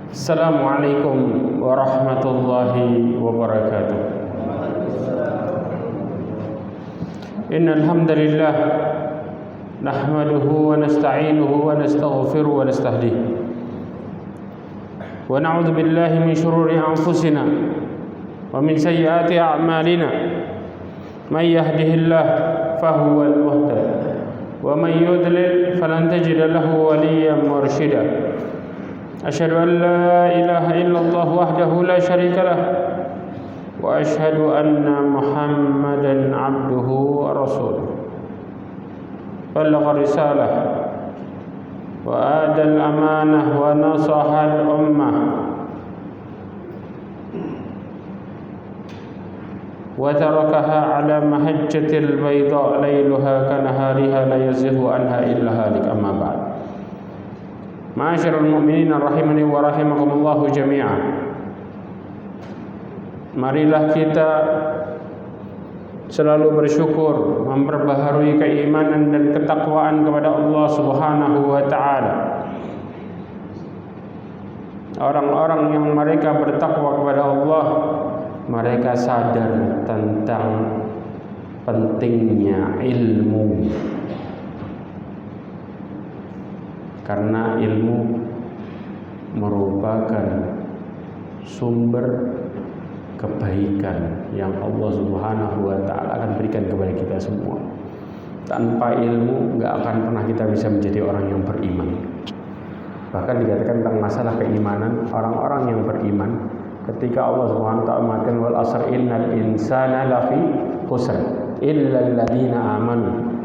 Assalamualaikum warahmatullahi wabarakatuh. Innal hamdalillah nahmaduhu wa nasta'inuhu wa nastaghfiruhu wa nastahdihi wa na'udzu billahi min shururi anfusina wa min sayyiati a'malina. May yahdihillahu fahuwal muhtadi wa may yudlil falan tajida lahu waliyyan mursyida. Asyhadu an la ilaha illallah wahdahu la syarika lah wa asyhadu anna Muhammadan abduhu wa rasuluh. Ballagha risalah wa adal amanah wa nasaha al ummah wa tarakaha ala mahajjatil bayda lailuha kanahariha la yazighu anha illa halik. Amma ba'd. Ma'asyiral mu'minin rahimani wa rahimakumullahu jami'an. Marilah kita selalu bersyukur, memperbaharui keimanan dan ketakwaan kepada Allah Subhanahu wa taala. Orang-orang yang mereka bertakwa kepada Allah, mereka sadar tentang pentingnya ilmu. Karena ilmu merupakan sumber kebaikan yang Allah Subhanahu wa taala akan berikan kepada kita semua. Tanpa ilmu enggak akan pernah kita bisa menjadi orang yang beriman. Bahkan dikatakan tentang masalah keimanan, orang-orang yang beriman ketika Allah Subhanahu wa taala mengatakan wal asr innal insana lafi khusr illa alladziina amanu.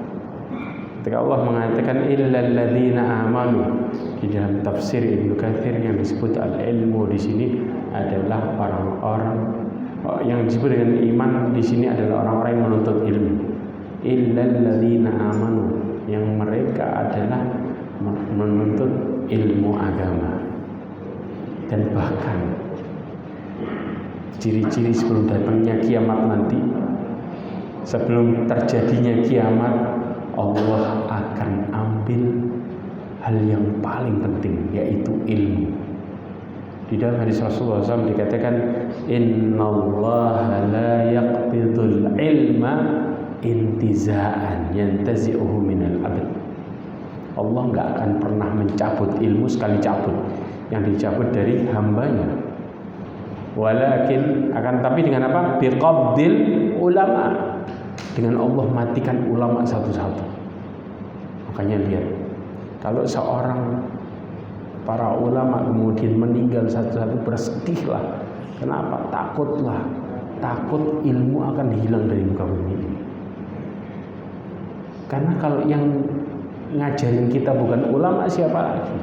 Ketika Allah mengatakan illal ladzina amanu, di dalam tafsir Ibnu Katsir yang disebut al-ilmu di sini adalah orang-orang yang disebut dengan iman di sini adalah orang-orang yang menuntut ilmu. Illal ladzina amanu, yang mereka adalah menuntut ilmu agama. Dan bahkan ciri-ciri sebelum datangnya kiamat nanti, sebelum terjadinya kiamat, Allah akan ambil hal yang paling penting, yaitu ilmu. Di dalam hadis Rasulullah SAW dikatakan innallaha la yaqbidul ilma intiza'an yantazi'uhu minal abd. Allah enggak akan pernah mencabut ilmu sekali cabut, yang dicabut dari hambanya. Walakin akan tapi dengan apa? Biqabdil ulama. Dengan Allah matikan ulama satu-satu. Makanya lihat, kalau seorang para ulama kemudian meninggal satu-satu, bersedihlah. Kenapa? Takutlah. Takut ilmu akan hilang dari muka bumi ini. Karena kalau yang ngajarin kita bukan ulama, siapa lagi?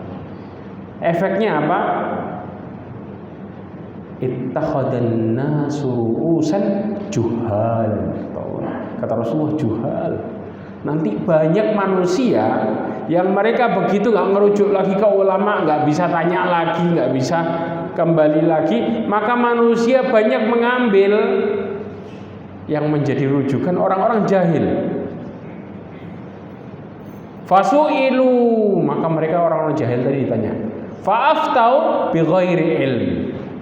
Efeknya apa? Ittakhadhan nasu ru'usan juhal. Kata Rasulullah, juhal. Nanti banyak manusia yang mereka begitu nggak ngerujuk lagi ke ulama, nggak bisa tanya lagi, nggak bisa kembali lagi, maka manusia banyak mengambil yang menjadi rujukan orang-orang jahil. Fasu'ilu, maka mereka orang-orang jahil tadi ditanya, fa'aftau bighairi ilm,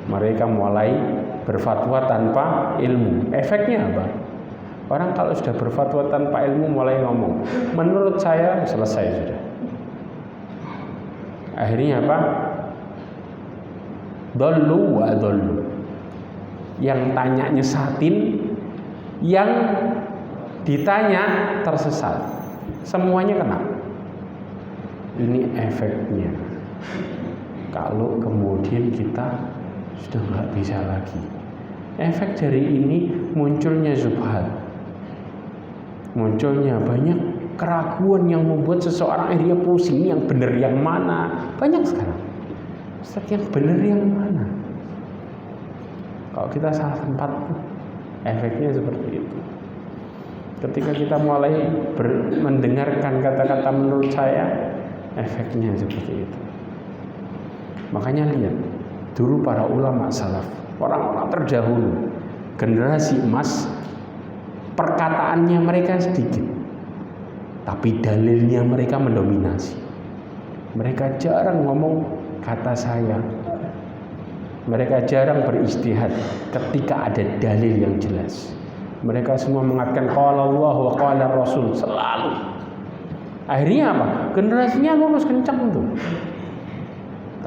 mereka mulai berfatwa tanpa ilmu. Efeknya apa? Orang kalau sudah berfatwa tanpa ilmu mulai ngomong, menurut saya selesai sudah. Akhirnya apa? Dhallu wa dhallu. Yang tanya nyesatin, yang ditanya tersesat. Semuanya kena. Ini efeknya. Kalau kemudian kita sudah nggak bisa lagi. Efek dari ini munculnya zubhat. Munculnya banyak keraguan yang membuat seseorang akhirnya pusing, yang benar yang mana. Banyak sekarang. Ustaz, yang benar yang mana? Kalau kita salah tempat, efeknya seperti itu. Ketika kita mulai mendengarkan kata-kata menurut saya, efeknya seperti itu. Makanya lihat, dulu para ulama salaf, orang-orang terdahulu, generasi emas, perkataannya mereka sedikit, tapi dalilnya mereka mendominasi. Mereka jarang ngomong kata saya, Mereka jarang berijtihad ketika ada dalil yang jelas. Mereka semua mengatakan qala Allah wa qala Rasul selalu. Akhirnya apa? Generasinya lurus kencang tuh.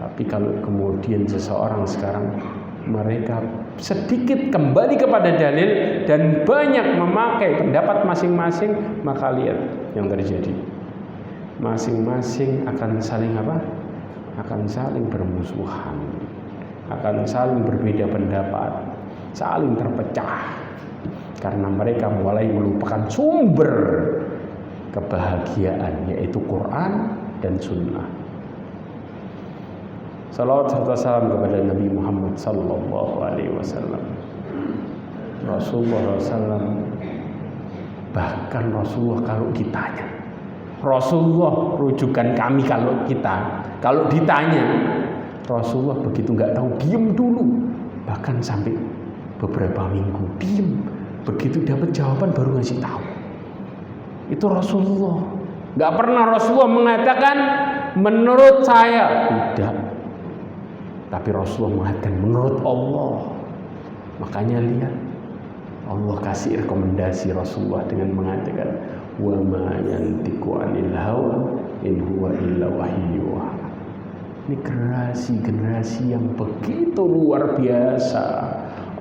Tapi kalau kemudian seseorang sekarang mereka sedikit kembali kepada dalil dan banyak memakai pendapat masing-masing, maka lihat yang terjadi. Masing-masing akan saling apa? Akan saling bermusuhan. Akan saling berbeda pendapat, saling terpecah karena mereka mulai melupakan sumber kebahagiaan, yaitu Quran dan Sunnah. Salawat serta salam kepada Nabi Muhammad sallallahu alaihi wasallam. Rasulullah SAW, bahkan Rasulullah kalau ditanya, Rasulullah rujukan kami kalau ditanya, Rasulullah begitu nggak tahu diem dulu, bahkan sampai beberapa minggu diem, begitu dapat jawaban baru ngasih tahu. Itu Rasulullah. Nggak pernah Rasulullah mengatakan menurut saya, tidak. Tapi Rasulullah mengatakan menurut Allah. Makanya lihat, Allah kasih rekomendasi Rasulullah dengan mengatakan wa ma yantiqu 'anil hawa in huwa illa wahyu. Ini generasi yang begitu luar biasa.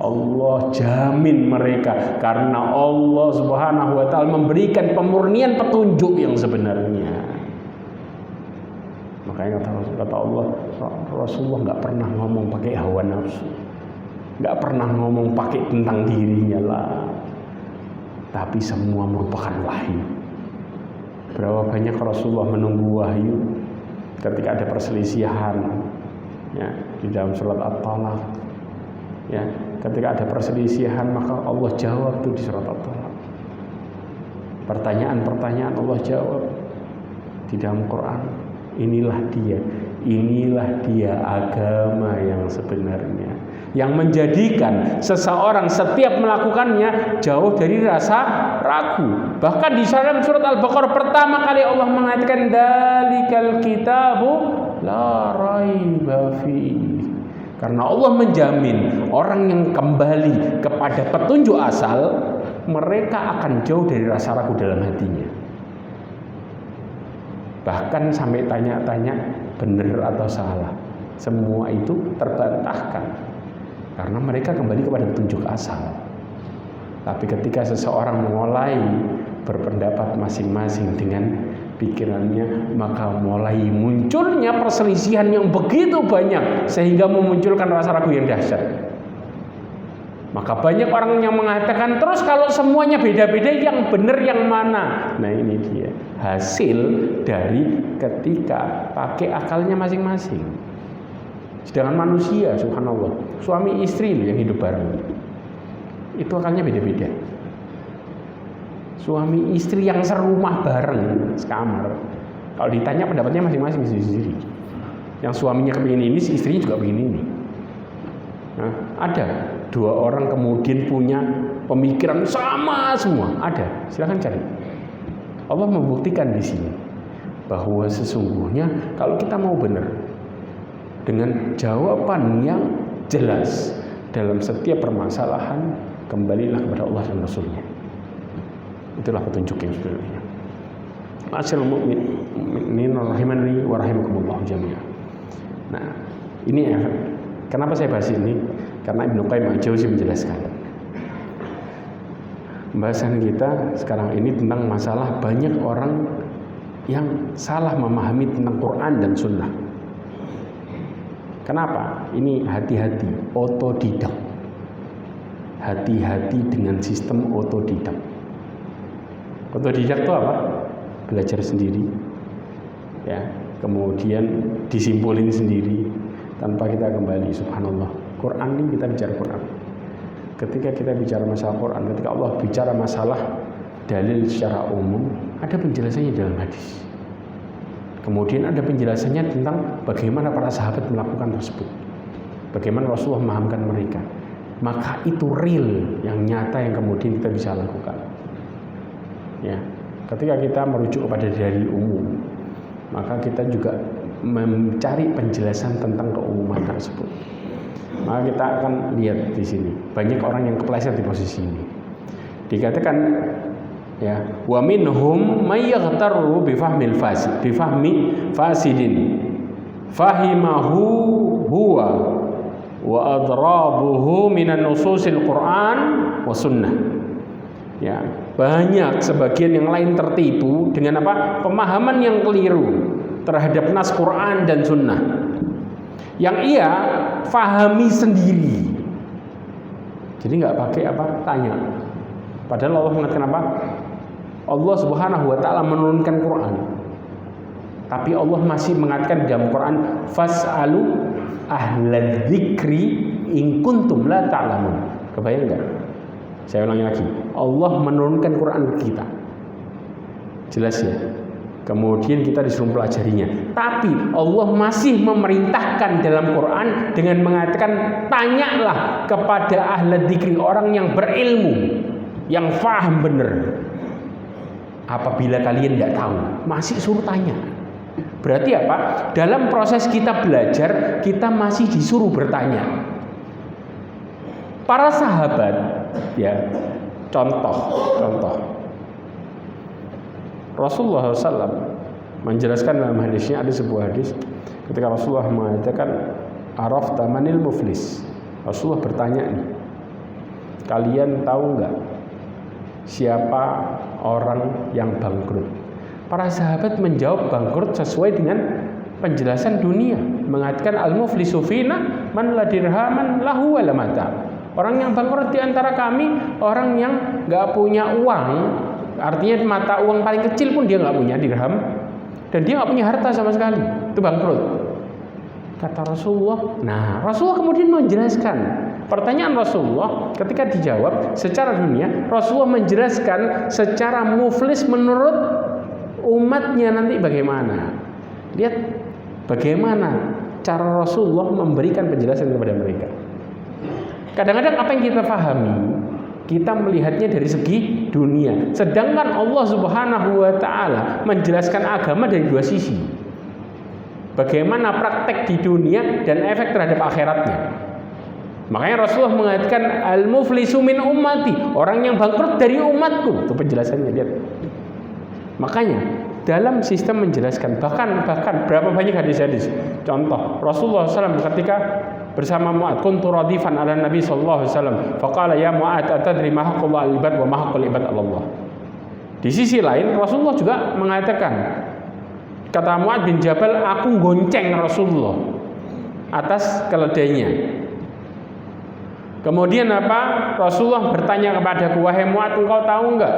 Allah jamin mereka karena Allah Subhanahu wa taala memberikan pemurnian petunjuk yang sebenarnya. Makanya kata Allah, Rasulullah nggak pernah ngomong pakai hawa nafsu, nggak pernah ngomong pakai tentang dirinya lah, tapi semua merupakan wahyu. Berapa banyak Rasulullah menunggu wahyu ketika ada perselisihan, ya, di dalam surat At-Talaq, ya, ketika ada perselisihan maka Allah jawab tuh di surat At-Talaq. Pertanyaan-pertanyaan Allah jawab di dalam Quran. Inilah dia agama yang sebenarnya, yang menjadikan seseorang setiap melakukannya jauh dari rasa ragu. Bahkan di dalam surat Al-Baqarah pertama kali Allah mengatakan dalikal kitabu la raiba fi. Karena Allah menjamin orang yang kembali kepada petunjuk asal, mereka akan jauh dari rasa ragu dalam hatinya. Bahkan sampai tanya-tanya benar atau salah, semua itu terbantahkan karena mereka kembali kepada petunjuk asal. Tapi ketika seseorang mulai berpendapat masing-masing dengan pikirannya, maka mulai munculnya perselisihan yang begitu banyak sehingga memunculkan rasa ragu yang dahsyat. Maka banyak orang yang mengatakan, terus kalau semuanya beda-beda, yang benar yang mana? Nah, ini dia hasil dari ketika pakai akalnya masing-masing. Sedangkan manusia, subhanallah, suami istri yang hidup bareng, itu akalnya beda-beda. Suami istri yang serumah bareng, sekamar, kalau ditanya pendapatnya masing-masing sendiri. Yang suaminya kepingin ini, si istrinya juga kepingin ini. Nah, ada dua orang kemudian punya pemikiran sama semua, ada, silakan cari. Allah membuktikan di sini bahwa sesungguhnya kalau kita mau benar dengan jawaban yang jelas dalam setiap permasalahan, kembalilah kepada Allah dan Rasulnya. Itulah petunjuk yang sebenarnya. Ma'asyiral mu'minin rahimani wa rahimakumullah jami'an. Nah, ini ya, kenapa saya bahas ini? Karena Ibnu Qayyim al-Jauziyah menjelaskan. Pembahasan kita sekarang ini tentang masalah banyak orang yang salah memahami tentang Quran dan Sunnah. Kenapa? Ini hati-hati, otodidak. Hati-hati dengan sistem otodidak. Otodidak itu apa? Belajar sendiri, ya, kemudian disimpulin sendiri tanpa kita kembali. Subhanallah, Quran ini kita bicara Quran. Ketika kita bicara masalah Quran, ketika Allah bicara masalah dalil secara umum, ada penjelasannya dalam hadis. Kemudian ada penjelasannya tentang bagaimana para sahabat melakukan tersebut, bagaimana Rasulullah memahamkan mereka. Maka itu real, yang nyata, yang kemudian kita bisa lakukan. Ya, ketika kita merujuk kepada dalil umum, maka kita juga mencari penjelasan tentang keumuman tersebut. Maka kita akan lihat di sini banyak orang yang kepleset di posisi ini. Dikatakan ya, wa minhum may yaghtaru bi fahmi fasidin fahimahu huwa wa adrabuhu minan nususil Quran wa sunnah. Ya, banyak sebagian yang lain tertipu dengan apa? Pemahaman yang keliru terhadap nas Quran dan sunnah yang ia fahami sendiri. Jadi nggak pakai apa? Tanya. Padahal Allah mengatakan apa? Allah Subhanahu wa taala menurunkan Quran. Tapi Allah masih mengatakan dalam Quran, fas'alu ahlal dzikri in kuntum la ta'lamun. Kebayang enggak? Saya ulangi lagi. Allah menurunkan Quran ke kita. Jelas ya? Kemudian kita disuruh pelajarinya. Tapi Allah masih memerintahkan dalam Quran dengan mengatakan, tanyalah kepada ahlal dzikri, orang yang berilmu, yang faham benar. Apabila kalian tidak tahu, masih suruh tanya. Berarti apa? Dalam proses kita belajar, kita masih disuruh bertanya. Para sahabat, ya, contoh. Rasulullah SAW menjelaskan dalam hadisnya, ada sebuah hadis ketika Rasulullah mengatakan, arafta manil muflis. Rasulullah bertanya nih, kalian tahu nggak siapa orang yang bangkrut? Para sahabat menjawab bangkrut sesuai dengan penjelasan dunia, mengatakan al-muflisu fina man la dirhaman lahu wala mata. Orang yang bangkrut di antara kami orang yang nggak punya uang, artinya mata uang paling kecil pun dia nggak punya dirham, dan dia nggak punya harta sama sekali, itu bangkrut. Kata Rasulullah. Nah, Rasulullah kemudian menjelaskan pertanyaan Rasulullah ketika dijawab secara dunia. Rasulullah menjelaskan secara muflis menurut umatnya nanti bagaimana. Lihat bagaimana cara Rasulullah memberikan penjelasan kepada mereka. Kadang-kadang apa yang kita pahami, kita melihatnya dari segi dunia, sedangkan Allah Subhanahu wa taala menjelaskan agama dari dua sisi. Bagaimana praktek di dunia dan efek terhadap akhiratnya. Makanya Rasulullah mengatakan al-muflisu min ummati, orang yang bangkrut dari umatku. Itu penjelasannya, lihat. Makanya dalam sistem menjelaskan bahkan berapa banyak hadis-hadis. Contoh Rasulullah SAW ketika bersama Mu'ad, kuntu radifan ala Nabi sallallahu alaihi wasallam, faqala ya Mu'ad atadri ma haqqul ibad wa ma haqqul ibad ala Allah. Di sisi lain Rasulullah juga mengatakan, kata Mu'ad bin Jabal, aku gonceng Rasulullah atas keledainya. Kemudian apa? Rasulullah bertanya kepadaku, wahai Mu'ad, engkau tahu enggak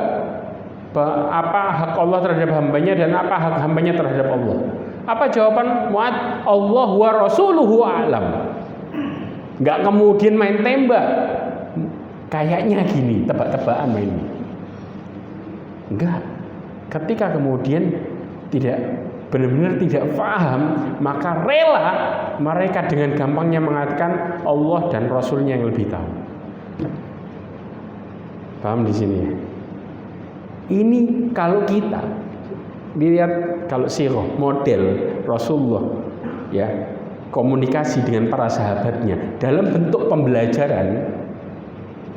apa hak Allah terhadap hambanya dan apa hak hambanya terhadap Allah? Apa jawaban Mu'ad? Allah wa rasuluhu a'lam. Enggak kemudian main tembak. Kayaknya gini, tebak-tebakan mainnya. Enggak. Ketika kemudian benar-benar tidak paham, maka rela mereka dengan gampangnya mengatakan Allah dan Rasulnya yang lebih tahu. Paham di sini ya? Ini kalau kita dilihat, kalau sirah model Rasulullah ya, komunikasi dengan para sahabatnya dalam bentuk pembelajaran,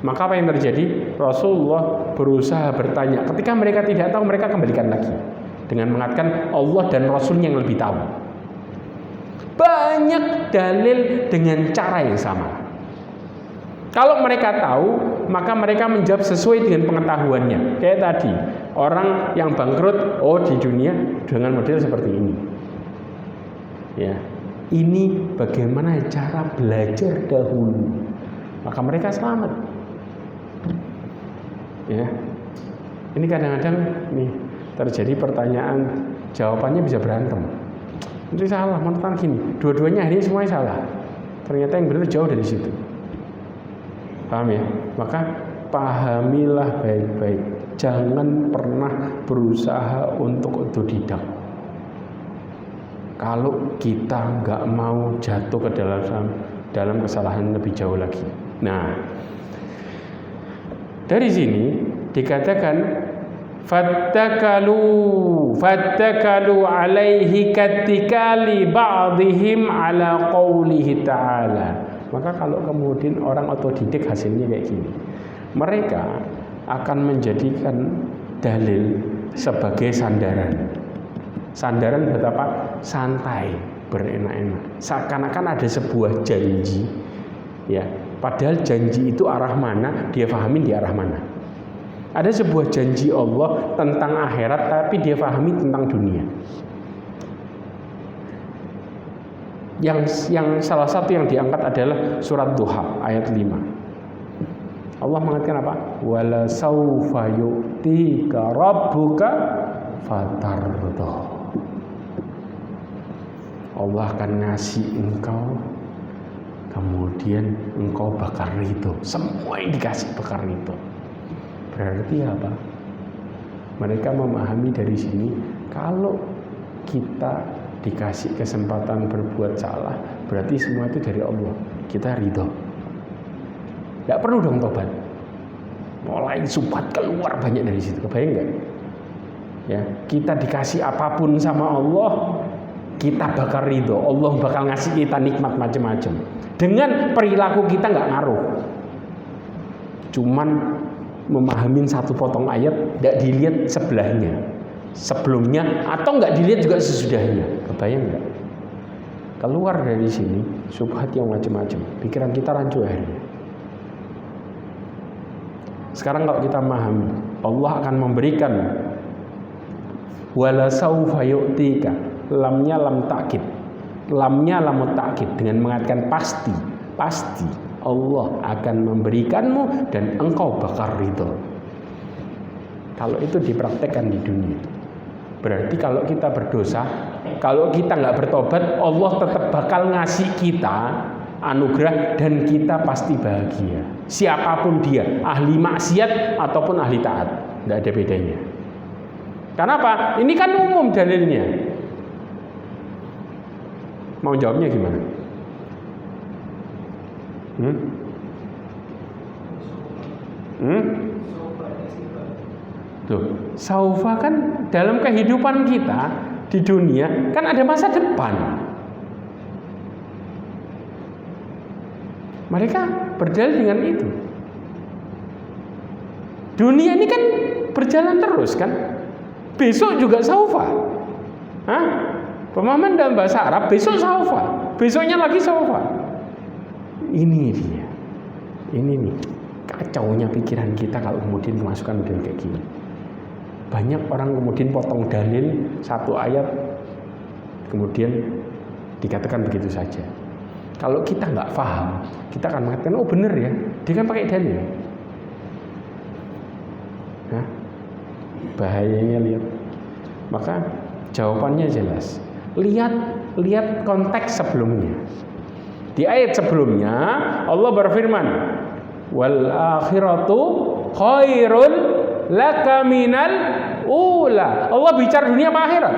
maka apa yang terjadi? Rasulullah berusaha bertanya. Ketika mereka tidak tahu, mereka kembalikan lagi dengan mengatakan Allah dan Rasulnya yang lebih tahu. Banyak dalil dengan cara yang sama. Kalau mereka tahu, maka mereka menjawab sesuai dengan pengetahuannya. Kayak tadi, orang yang bangkrut, oh di dunia dengan model seperti ini. Ya, ini bagaimana cara belajar dahulu. Maka mereka selamat. Ya, ini kadang-kadang nih terjadi pertanyaan, jawabannya bisa berantem. Itu salah, menurut gini. Dua-duanya akhirnya semuanya salah. Ternyata yang benar jauh dari situ. Paham ya? Maka pahamilah baik-baik. Jangan pernah berusaha untuk otodidak. Kalau kita nggak mau jatuh ke dalam kesalahan lebih jauh lagi. Nah, dari sini dikatakan fattakalu alaihi katikali ba'dihim ala qawlihi ta'ala Maka kalau kemudian orang otodidik hasilnya kayak gini, mereka akan menjadikan dalil sebagai sandaran. Sandaran buat apa? Santai, berenak-enak. Seakan-akan ada sebuah janji, ya. Padahal janji itu arah mana, dia pahamin di arah mana. Ada sebuah janji Allah tentang akhirat, tapi dia pahami tentang dunia. Yang salah satu yang diangkat adalah surat Duha ayat 5. Allah mengatakan apa? Wala saufa yu'tika rabbuka fatarda. Allah akan ngasih engkau, kemudian engkau bakal ridho. Semua yang dikasih bakal ridho. Berarti apa? Mereka memahami dari sini, kalau kita dikasih kesempatan berbuat salah, berarti semua itu dari Allah. Kita ridho. Tidak perlu dong tobat. Mulai subhat keluar banyak dari situ. Kebayang nggak? Ya, kita dikasih apapun sama Allah, kita bakal ridho. Allah bakal ngasih kita nikmat macam-macam. Dengan perilaku kita nggak ngaruh. Cuman memahamin satu potong ayat, tidak dilihat sebelahnya, sebelumnya, atau nggak dilihat juga sesudahnya. Kebayang nggak? Keluar dari sini subhat yang macam-macam, pikiran kita rancu akhirnya. Sekarang kalau kita memahami, Allah akan memberikan, wala saufa yu'tika, lamnya lam takkid, lamnya lam takkid, dengan mengatakan pasti, pasti Allah akan memberikanmu dan engkau bakal ridho. Kalau itu dipraktekkan di dunia, berarti kalau kita berdosa, kalau kita nggak bertobat, Allah tetap bakal ngasih kita anugerah dan kita pasti bahagia. Siapapun dia, ahli maksiat ataupun ahli taat, nggak ada bedanya. Kenapa? Ini kan umum dalilnya. Mau jawabnya gimana? Tuh, saufa kan dalam kehidupan kita di dunia kan ada masa depan. Mereka berdalil dengan itu. Dunia ini kan berjalan terus kan. Besok juga saufa. Pemahaman dalam bahasa Arab, besok saufa, besoknya lagi saufa. Ini dia. Ini nih kacaunya pikiran kita kalau kemudian memasukkan model kayak gini. Banyak orang kemudian potong dalil satu ayat, kemudian dikatakan begitu saja. Kalau kita nggak paham, kita akan mengatakan, oh bener ya, dia kan pakai dalil. Bahayanya lihat. Maka jawabannya jelas. Lihat konteks sebelumnya. Di ayat sebelumnya Allah berfirman, wal akhiratu khairun laka minal ula. Allah bicara dunia apa akhirat?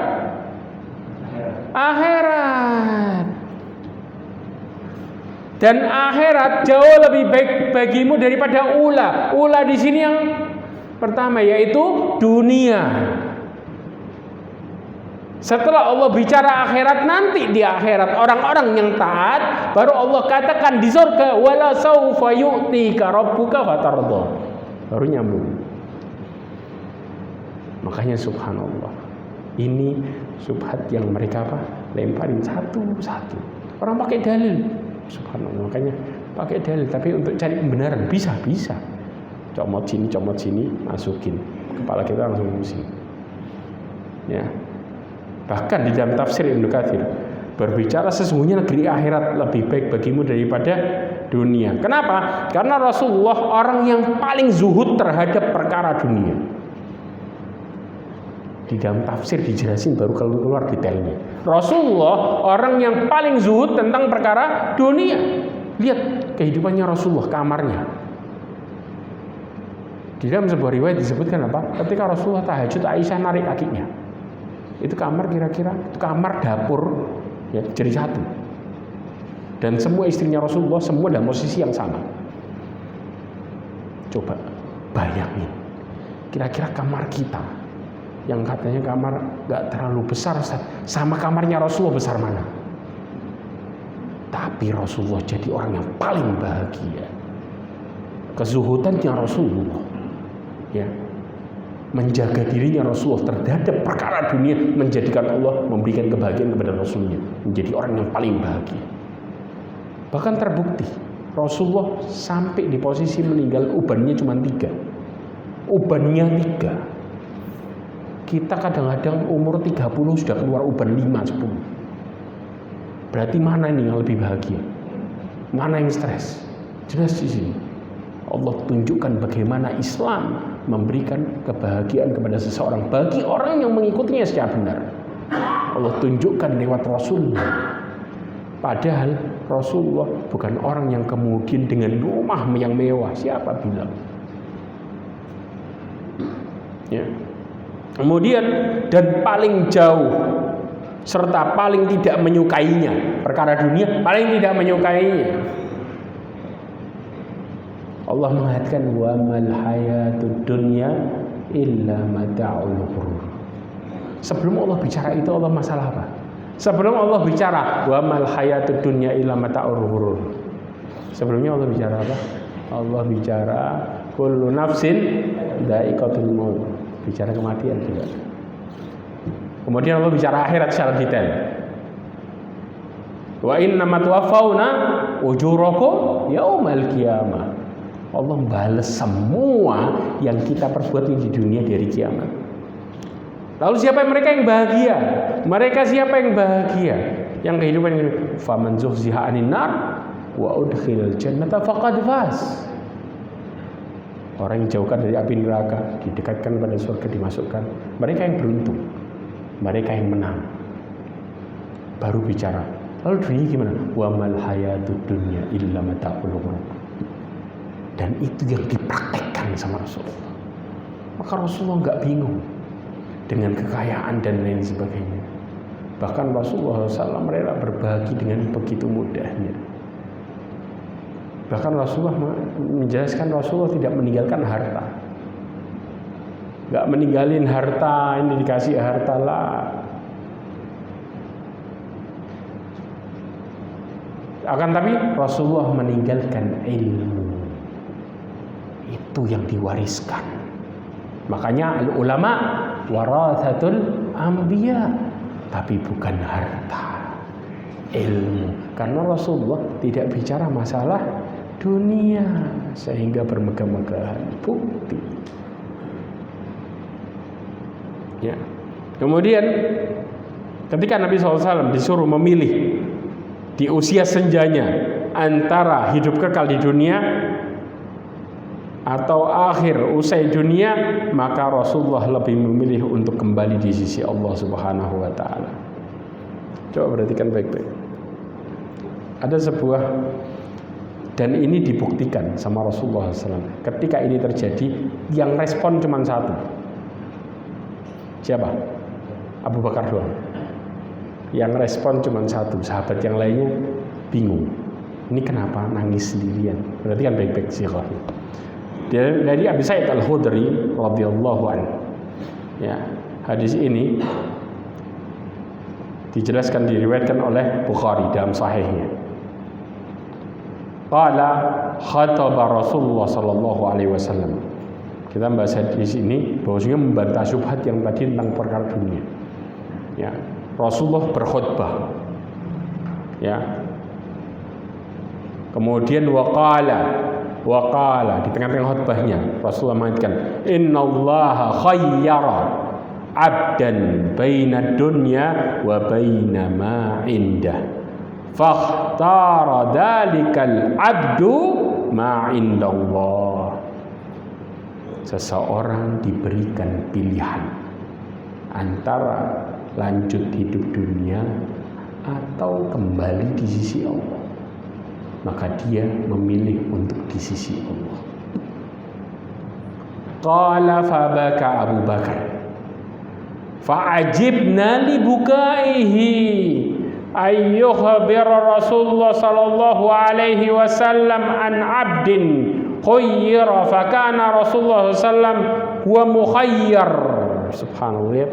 Akhirat. Dan akhirat jauh lebih baik bagimu daripada ula. Ula di sini yang pertama yaitu dunia. Setelah Allah bicara akhirat, nanti di akhirat orang-orang yang taat, baru Allah katakan di surga, wala saufa yu'tika rabbuka fatarda. Baru nyambung. Makanya subhanallah, ini subhat yang mereka lemparin satu-satu. Orang pakai dalil, subhanallah. Makanya pakai dalil, tapi untuk cari pembenaran bisa. Comot sini, masukin. Kepala kita langsung pusing. Ya. Bahkan di dalam tafsir Ibnu Katsir berbicara sesungguhnya negeri akhirat lebih baik bagimu daripada dunia. Kenapa? Karena Rasulullah orang yang paling zuhud terhadap perkara dunia. Di dalam tafsir dijelasin baru keluar detailnya. Rasulullah orang yang paling zuhud tentang perkara dunia. Lihat kehidupannya Rasulullah, kamarnya. Di dalam sebuah riwayat disebutkan apa? Ketika Rasulullah tahajud, Aisyah narik kakinya. Itu kamar kira-kira, itu kamar dapur ya, jadi satu. Dan semua istrinya Rasulullah semua dalam posisi yang sama. Coba bayangin, kira-kira kamar kita yang katanya kamar gak terlalu besar, Ustaz, sama kamarnya Rasulullah besar mana? Tak Tapi Rasulullah jadi orang yang paling bahagia. Kezuhudannya Rasulullah, ya, menjaga dirinya Rasulullah terhadap perkara dunia, menjadikan Allah memberikan kebahagiaan kepada Rasulnya, menjadi orang yang paling bahagia. Bahkan terbukti Rasulullah sampai di posisi meninggal ubannya cuma 3. Ubannya 3. Kita kadang-kadang umur 30 sudah keluar uban 5, 10. Berarti mana ini yang lebih bahagia? Mana yang stres? Jelas di sini Allah tunjukkan bagaimana Islam memberikan kebahagiaan kepada seseorang bagi orang yang mengikutinya secara benar. Allah tunjukkan lewat Rasulullah. Padahal Rasulullah bukan orang yang kemudian dengan rumah yang mewah. Siapa bilang? Ya. Kemudian dan paling jauh serta paling tidak menyukainya perkara dunia, paling tidak menyukainya. Allah mengatakan wa mal hayatud dunya illa mata'ul ghurur. Sebelum Allah bicara itu, Allah masalah apa? Sebelum Allah bicara wa mal hayatud dunya illa mata'ul ghurur, sebelumnya Allah bicara apa? Allah bicara kullu nafsin dha'iqatul maut, bicara kematian juga. Kemudian Allah bicara akhirat secara detail. Wa innamat tuwaffawna ujurakum yaumal qiyamah. Allah balas semua yang kita perbuat di dunia dari kiamat. Lalu siapa mereka yang bahagia? Mereka siapa yang bahagia? Yang kehidupan yang faman zuhziha 'anil nar wa udkhilal jannata faqad faz. Orang yang jauhkan dari api neraka, didekatkan pada surga, dimasukkan. Mereka yang beruntung. Mereka yang menang. Baru bicara. Lalu dunia gimana? Wa mal hayatud dunya illa mata'ul ghurur. Dan itu yang dipraktekkan sama Rasulullah. Maka Rasulullah nggak bingung dengan kekayaan dan lain sebagainya. Bahkan Rasulullah SAW rela berbagi dengan begitu mudahnya. Bahkan Rasulullah menjelaskan Rasulullah tidak meninggalkan harta. Nggak meninggalin harta, ini dikasih harta lah. Akan tapi Rasulullah meninggalkan ilmu. Itu yang diwariskan. Makanya ulama warathatul anbiya, tapi bukan harta, ilmu. Karena Rasulullah tidak bicara masalah dunia sehingga bermegah-megahan. Bukti. Ya. Kemudian ketika Nabi SAW disuruh memilih di usia senjanya antara hidup kekal di dunia atau akhir usai dunia, maka Rasulullah lebih memilih untuk kembali di sisi Allah Subhanahu wa taala. Coba perhatikan baik-baik. Ada sebuah, dan ini dibuktikan sama Rasulullah SAW. Ketika ini terjadi, yang respon cuma satu. Siapa? Abu Bakar doang. Yang respon cuma satu. Sahabat yang lainnya bingung. Ini kenapa nangis sendirian? Perhatikan baik-baik sighahnya. Dari Abi Sa'id Al-Khudri radhiyallahu anhu. Ya, hadis ini dijelaskan, diriwayatkan oleh Bukhari dalam sahihnya. Qala khataba Rasulullah sallallahu alaihi wasallam. Kita bahas hadis ini bahwasanya membantah syubhat yang tadi tentang perkara dunia. Ya, Rasulullah berkhutbah. Ya. Kemudian waqala di tengah-tengah khutbahnya Rasulullah mengatakan innallaha khayyara 'abdan baina dunya wa baina ma 'indah fakhtara dzalikal 'abdu ma 'indallah. Seseorang diberikan pilihan antara lanjut hidup dunia atau kembali di sisi Allah, maka dia memilih untuk di sisi Allah. Qala fabaka Abu Bakar fa'ajibna li bukaihi ayyukhbira Rasulullah sallallahu alaihi wasallam an 'abdin khayyara fa kana Rasulullah sallam huwa mukhayyar. Subhanallah.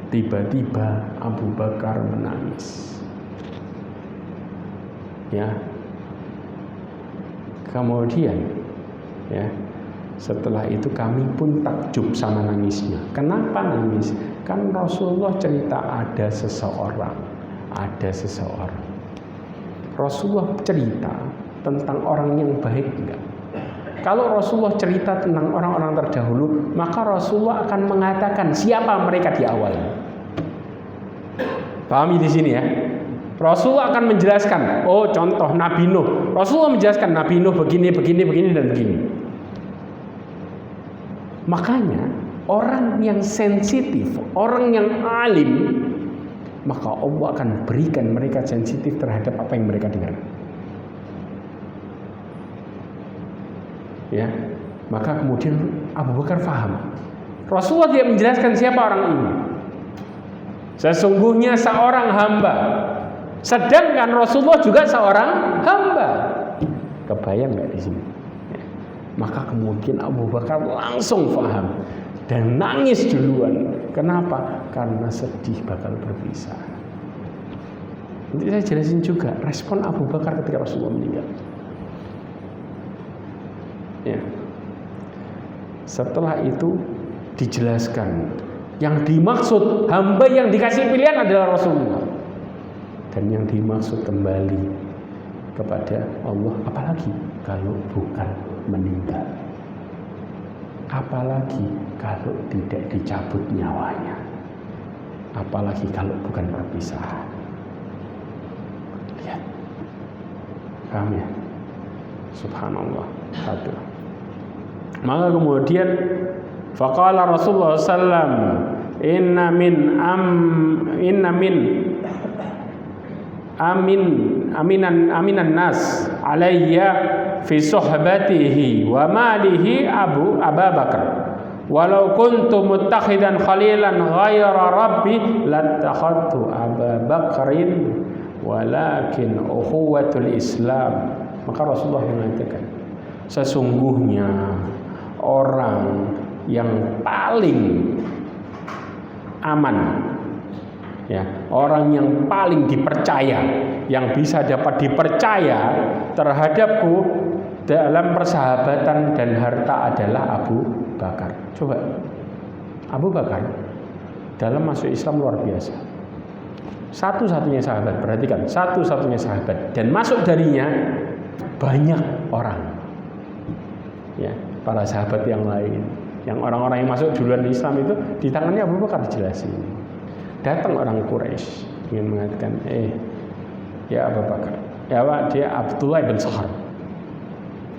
Tiba-tiba Abu Bakar menangis. Ya. Kemudian ya, setelah itu kami pun takjub sama nangisnya. Kenapa nangis? Kan Rasulullah cerita ada seseorang. Rasulullah cerita tentang orang yang baik enggak? Kalau Rasulullah cerita tentang orang-orang terdahulu, maka Rasulullah akan mengatakan siapa mereka di awal. Pahami di sini ya. Rasulullah akan menjelaskan, oh contoh Nabi Nuh. Rasulullah menjelaskan Nabi Nuh begini dan begini. Makanya orang yang sensitif, orang yang alim, maka Allah akan berikan mereka sensitif terhadap apa yang mereka dengar. Ya, maka kemudian Abu Bakar faham. Rasulullah tidak menjelaskan siapa orang ini. Sesungguhnya seorang hamba. Sedangkan Rasulullah juga seorang hamba. Kebayang nggak di sini? Maka kemudian Abu Bakar langsung paham dan nangis duluan. Kenapa? Karena sedih bakal berpisah. Nanti saya jelasin juga respon Abu Bakar ketika Rasulullah meninggal. Ya. Setelah itu dijelaskan yang dimaksud hamba yang dikasih pilihan adalah Rasulullah. Dan yang dimaksud kembali kepada Allah, apalagi kalau bukan meninggal, apalagi kalau tidak dicabut nyawanya, apalagi kalau bukan perpisahan. Lihat, paham ya? Subhanallah. Satu. Maka kemudian faqala Rasulullah sallam inna min aminan nas alayya fi suhbatihi wa malihi Abu Bakar walau kuntu muttakhidan khalilan ghayra rabbi lattakhadtu Abu Bakrin walakin ukhuwatul Islam. Maka Rasulullah mengatakan, sesungguhnya orang yang paling aman, ya, orang yang paling dipercaya, yang bisa dapat dipercaya terhadapku dalam persahabatan dan harta adalah Abu Bakar. Coba, Abu Bakar dalam masuk Islam luar biasa. Satu-satunya sahabat, perhatikan, satu-satunya sahabat, dan masuk darinya banyak orang, ya, para sahabat yang lain, yang orang-orang yang masuk duluan di Islam itu di tangannya Abu Bakar dijelasin. Datang orang Quraisy ingin mengatakan, ya Abu Bakar, ya Pak, dia Abdullah bin Sahar.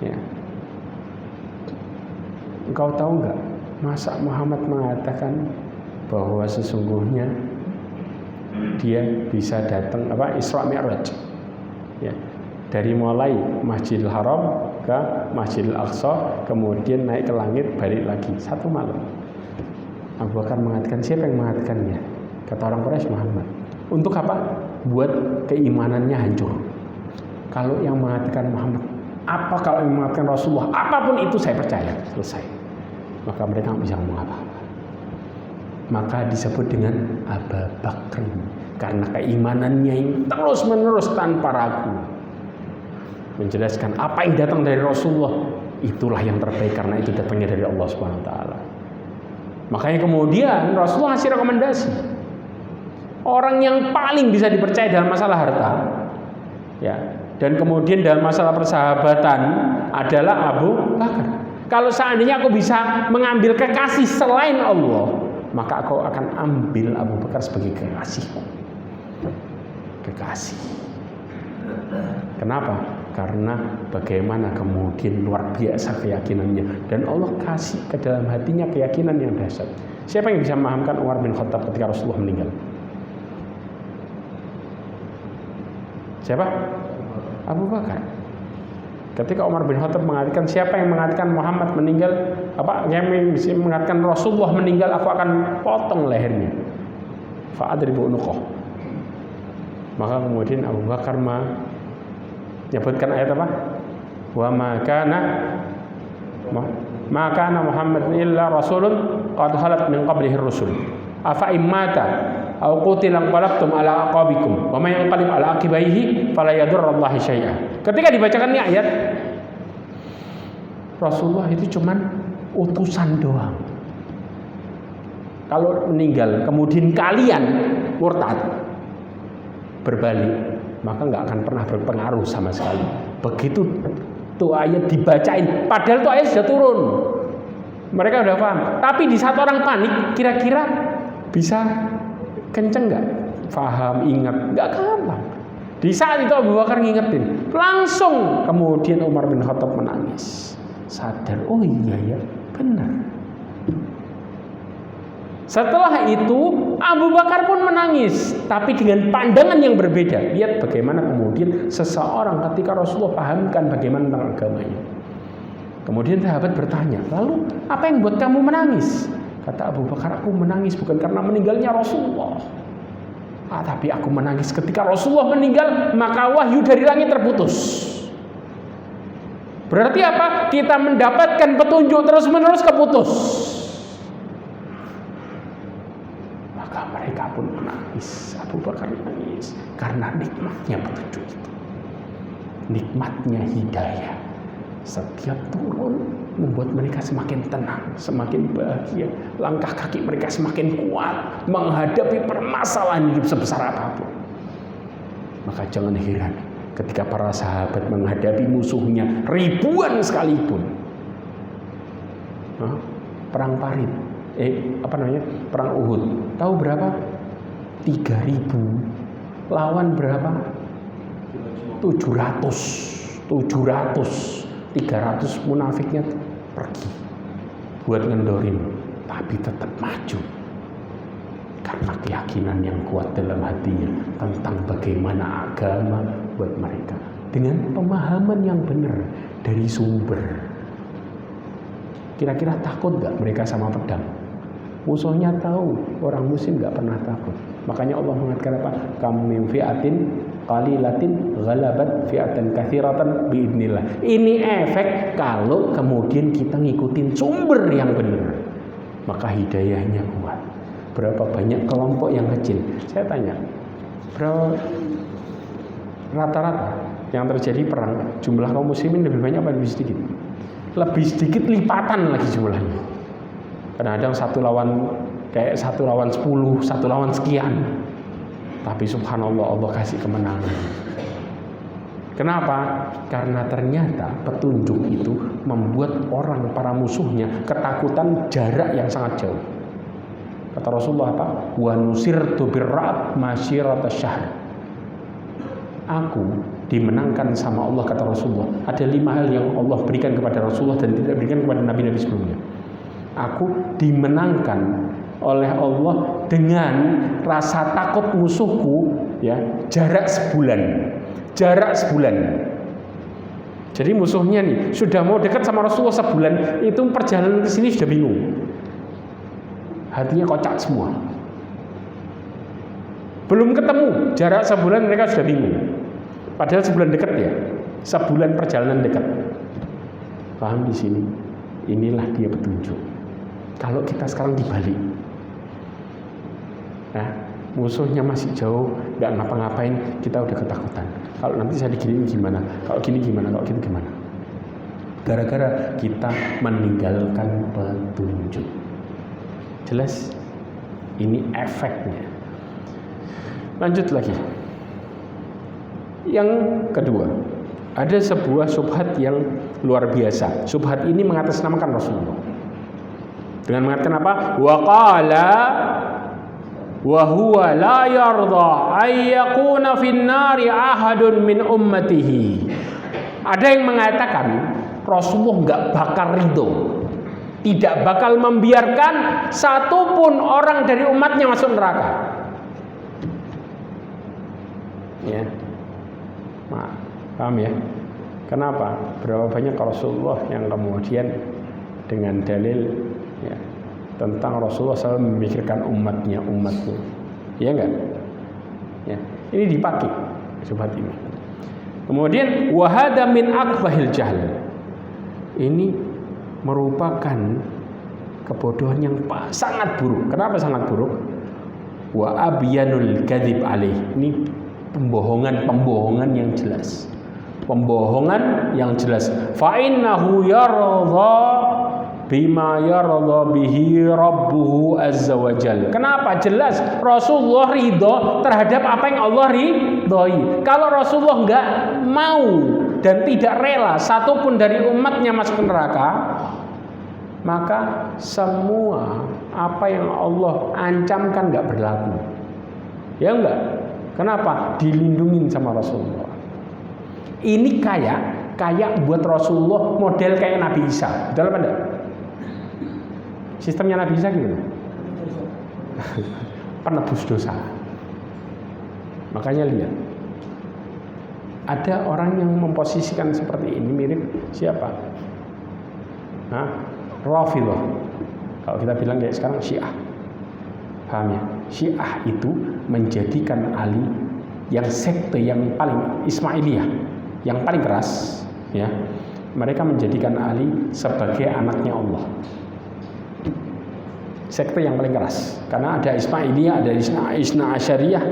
Ya. Engkau tahu nggak, masa Muhammad mengatakan bahwa sesungguhnya dia bisa datang Isra Mi'raj, ya, dari mulai Masjidil Haram ke Masjidil Aqsa, kemudian naik ke langit, balik lagi satu malam. Abu Bakar mengatakan, siapa yang mengatakannya? Kata orang Quraisy, Muhammad. Untuk apa? Buat keimanannya hancur. Kalau yang mengatakan Muhammad, apa kalau yang mengatakan Rasulullah, apapun itu saya percaya, selesai. Maka mereka tidak bisa ngomong apa-apa. Maka disebut dengan Abu Bakr, karena keimanannya yang terus-menerus tanpa ragu, menjelaskan apa yang datang dari Rasulullah itulah yang terbaik karena itu datangnya dari Allah Subhanahu wa taala. Makanya kemudian Rasulullah ngasih rekomendasi. Orang yang paling bisa dipercaya dalam masalah harta, ya, dan kemudian dalam masalah persahabatan adalah Abu Bakar. Kalau seandainya aku bisa mengambil kekasih selain Allah, maka aku akan ambil Abu Bakar sebagai kekasihku. Kekasih. Kenapa? Karena bagaimana kemudian luar biasa keyakinannya, dan Allah kasih ke dalam hatinya keyakinan yang dahsyat. Siapa yang bisa memahamkan Umar bin Khattab ketika Rasulullah meninggal? Siapa? Abu Bakar. Ketika Umar bin Khattab mengatakan, siapa yang mengatakan Muhammad meninggal, yang mengatakan Rasulullah meninggal, aku akan potong lehernya. Fa'adribu unuqah. Maka kemudian Abu Bakar menyebutkan ayat apa? Wa ma kana Muhammad illa rasulun qad khalat min qablihi rusul. Afa immata au qutilan qalabtum ala aqabikum wa may yanqalib ala aqibaihi fala yadurrullahi syai'a. Ketika dibacakan ini ayat, Rasulullah itu cuman utusan doang. Kalau meninggal kemudian kalian murtad berbalik, maka nggak akan pernah berpengaruh sama sekali. Begitu tuh ayat dibacain, padahal tuh ayat sudah turun, mereka udah paham. Tapi di saat orang panik, kira-kira bisa kenceng nggak? Paham, ingat, nggak gampang. Di saat itu Abu Bakar ngingetin, langsung kemudian Umar bin Khattab menangis, sadar, oh iya ya, benar. Setelah itu Abu Bakar pun menangis, tapi dengan pandangan yang berbeda. Lihat bagaimana kemudian seseorang ketika Rasulullah pahamkan bagaimana tentang agamanya. Kemudian sahabat bertanya, lalu apa yang buat kamu menangis? Kata Abu Bakar, aku menangis bukan karena meninggalnya Rasulullah, tapi aku menangis ketika Rasulullah meninggal, maka wahyu dari langit terputus. Berarti apa? Kita mendapatkan petunjuk terus-menerus keputus. Maka mereka pun menangis. Abu Bakar menangis karena nikmatnya petunjuk itu, nikmatnya hidayah. Setiap turun membuat mereka semakin tenang, semakin bahagia. Langkah kaki mereka semakin kuat menghadapi permasalahan hidup sebesar apapun. Maka jangan heran ketika para sahabat menghadapi musuhnya ribuan sekalipun. Perang Parit, perang Uhud. Tahu berapa? 3.000 lawan berapa? 700. 300 munafiknya pergi buat ngendorin, tapi tetap maju karena keyakinan yang kuat dalam hatinya tentang bagaimana agama buat mereka, dengan pemahaman yang benar dari sumber. Kira-kira takut gak mereka sama pedang? Musuhnya tahu, orang muslim gak pernah takut. Makanya Allah mengatakan apa? Kam min fi'atin qalilatin ghalabat fi'atan katsiratan biidznillah. Ini efek kalau kemudian kita ngikutin sumber yang benar, maka hidayahnya kuat. Berapa banyak kelompok yang kecil? Saya tanya, berapa rata-rata yang terjadi perang, jumlah kaum muslimin lebih banyak apa lebih sedikit? Lebih sedikit lipatan lagi jumlahnya. Kadang-kadang 1 lawan 10, 1 lawan sekian. Tapi subhanallah Allah kasih kemenangan. Kenapa? Karena ternyata petunjuk itu membuat orang, para musuhnya ketakutan jarak yang sangat jauh. Kata Rasulullah apa? Wa nusirtu birra'ab masyirata syahr. Aku dimenangkan sama Allah, kata Rasulullah. Ada 5 hal yang Allah berikan kepada Rasulullah dan tidak berikan kepada nabi-nabi sebelumnya. Aku dimenangkan oleh Allah dengan rasa takut musuhku, ya, jarak sebulan. Jadi musuhnya nih sudah mau dekat sama Rasulullah sebulan, itu perjalanan ke sini sudah bingung, hatinya kocak semua. Belum ketemu, jarak sebulan mereka sudah bingung. Padahal sebulan dekat ya, sebulan perjalanan dekat. Paham di sini? Inilah dia petunjuk. Kalau kita sekarang dibalik, musuhnya masih jauh, nggak ngapa-ngapain, kita udah ketakutan. Kalau nanti saya diginiin gimana? Kalau gini gimana? Kalau gitu gimana? Gara-gara kita meninggalkan petunjuk. Jelas? Ini efeknya. Lanjut lagi. Yang kedua, ada sebuah syubhat yang luar biasa. Syubhat ini mengatasnamakan Rasulullah dengan mengatakan apa? Wa qala wa huwa la yarda ay yakuna fin nari ahadun min ummatihi. Ada yang mengatakan Rasulullah enggak bakal ridho, tidak bakal membiarkan satupun orang dari umatnya masuk neraka. Ya. Paham ya? Kenapa? Berapa banyak Rasulullah yang kemudian dengan dalil, ya, tentang Rasulullah selalu memikirkan umatnya, ya enggak? Ya, ini dipakai syubhat ini. Kemudian wahada min akbahil jahl. Ini merupakan kebodohan yang sangat buruk. Kenapa sangat buruk? wa abyanul kadzib alaih. Ini pembohongan yang jelas. Pembohongan yang jelas. Fa innahu yardha bima yardha bihi rabbuhu azza wajal. Kenapa? Jelas Rasulullah ridho terhadap apa yang Allah ridhoi. Kalau Rasulullah enggak mau dan tidak rela satupun dari umatnya masuk neraka, maka semua apa yang Allah ancamkan enggak berlaku. Ya enggak? Kenapa? Dilindungin sama Rasulullah. Ini kayak buat Rasulullah model kayak Nabi Isa. Betul apa enggak? Sistemnya Nabi Isa gimana? Penebus dosa. Makanya lihat, ada orang yang memposisikan seperti ini mirip siapa? Rafidhah. Kalau kita bilang kayak sekarang Syiah. Paham ya? Syiah itu menjadikan Ali yang sekte yang paling Ismailiyah, yang paling keras, ya. Mereka menjadikan Ali sebagai anaknya Allah. Sekte yang paling keras. Karena ada Ismailiyah, ada Isna Asyariyah.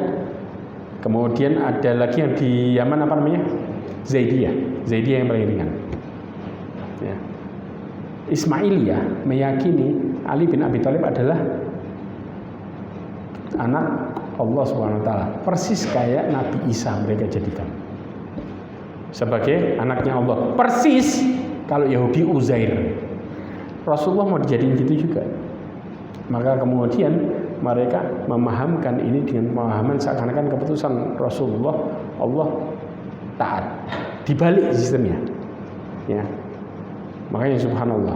Kemudian ada lagi yang di Yaman apa namanya? Zaidiyah. Zaidiyah yang paling ringan. Ya. Ismailiyah meyakini Ali bin Abi Thalib adalah anak Allah SWT, persis kayak Nabi Isa mereka jadikan sebagai anaknya Allah, persis kalau Yahudi Uzair. Rasulullah mau dijadiin gitu juga. Maka kemudian mereka memahamkan ini dengan pemahaman seakan-akan keputusan Rasulullah Allah taat, dibalik sistemnya, ya. Makanya subhanallah,